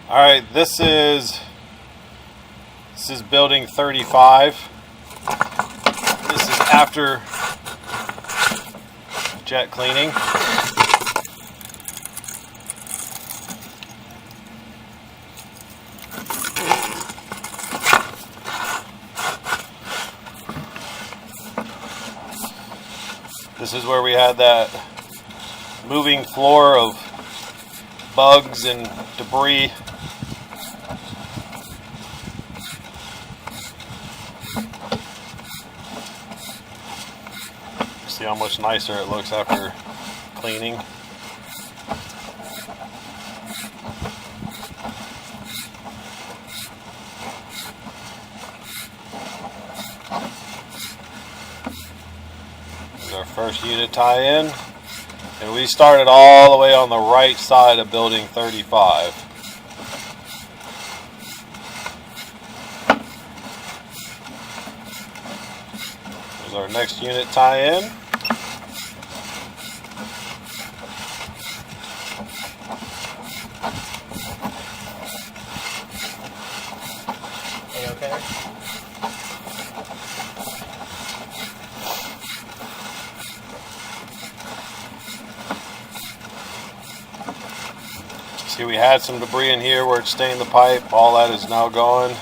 All right, this is building 35. This is after jet cleaning. This is where we had that moving floor of bugs and debris. See how much nicer it looks after cleaning. This is our first unit tie-in, and we started all the way on the right side of building 35. There's our next unit tie-in. Okay. See, we had some debris in here where it stained the pipe. All that is now gone.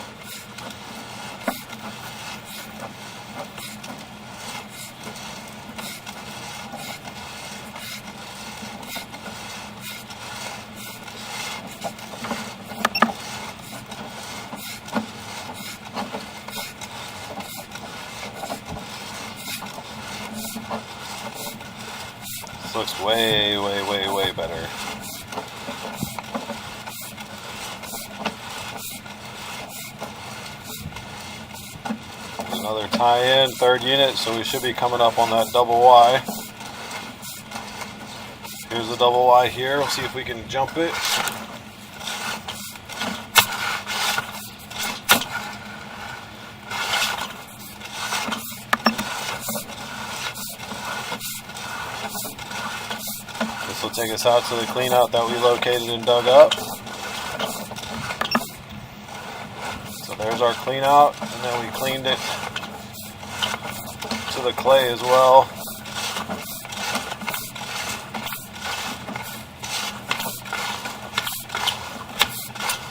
This looks way, way, way, way better. Another tie-in, third unit, so we should be coming up on that double Y. Here's the double Y here. We'll see if we can jump it. This will take us out to the clean out that we located and dug up. So there's our clean out, and then we cleaned it to the clay as well.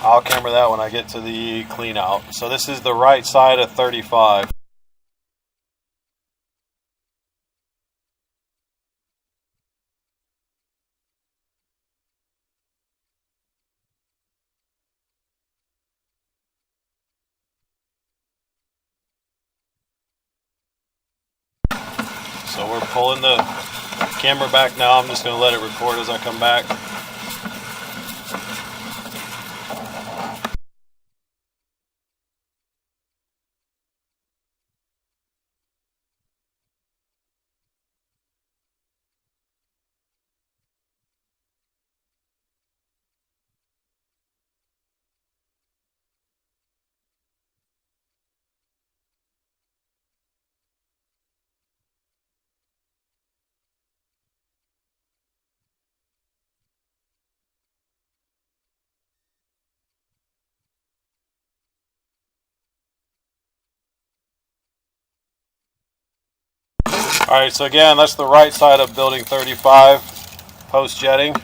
I'll camera that when I get to the clean out. So this is the right side of 35. So we're pulling the camera back now. I'm just going to let it record as I come back. Alright, so again, that's the right side of building 35, post-jetting.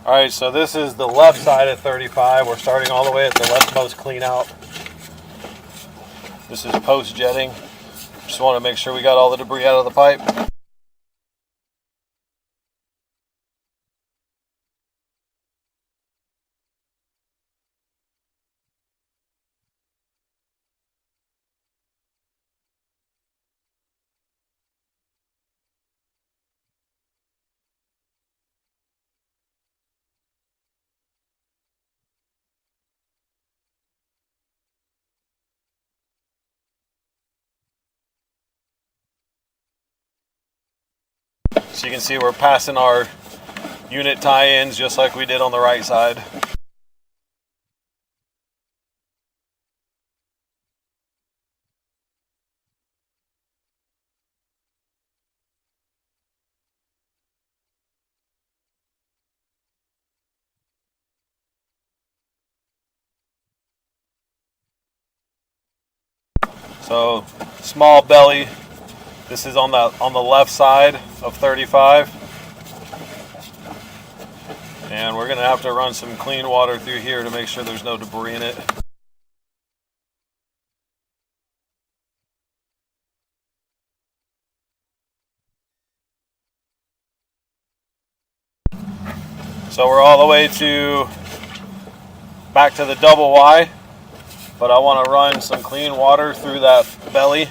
Alright, so this is the left side of 35. We're starting all the way at the leftmost clean out. This is post-jetting. Just want to make sure we got all the debris out of the pipe. So you can see we're passing our unit tie-ins just like we did on the right side. So small belly. This is on the left side of 35. And we're gonna have to run some clean water through here to make sure there's no debris in it. So we're all the way back to the double Y, but I want to run some clean water through that belly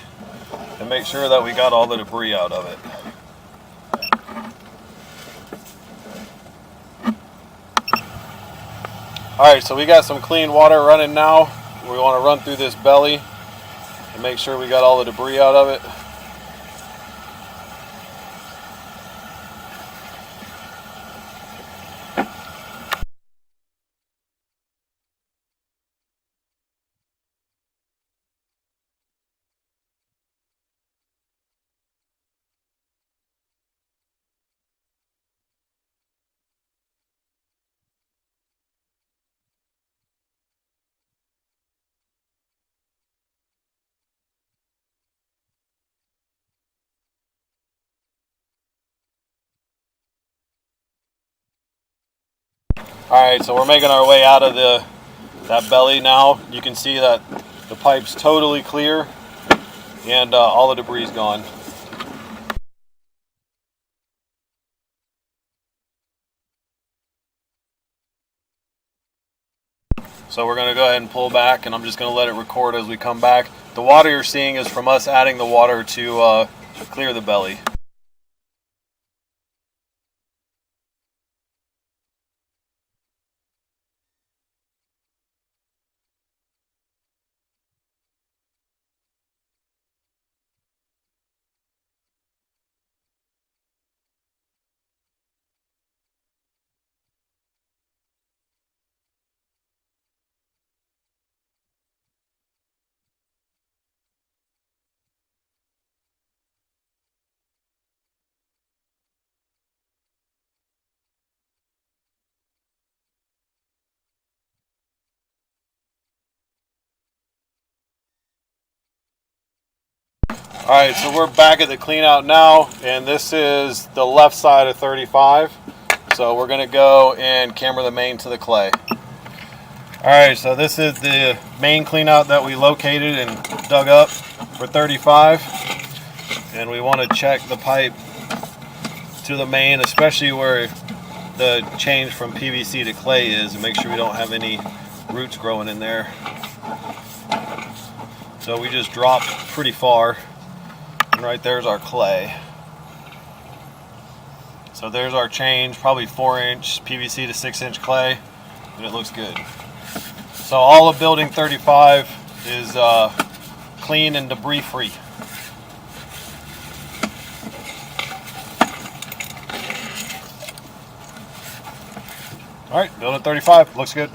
and make sure that we got all the debris out of it. Alright, so we got some clean water running now. We want to run through this belly and make sure we got all the debris out of it. Alright, so we're making our way out of that belly now. You can see that the pipe's totally clear and all the debris is gone. So we're going to go ahead and pull back, and I'm just going to let it record as we come back. The water you're seeing is from us adding the water to clear the belly. Alright, so we're back at the clean out now, and this is the left side of 35. So we're going to go and camera the main to the clay. Alright, so this is the main clean out that we located and dug up for 35. And we want to check the pipe to the main, especially where the change from PVC to clay is, and make sure we don't have any roots growing in there. So we just dropped pretty far. And right there's our clay. So there's our change, probably 4-inch PVC to 6-inch clay, and it looks good. So all of building 35 is clean and debris free. All right, building 35 looks good.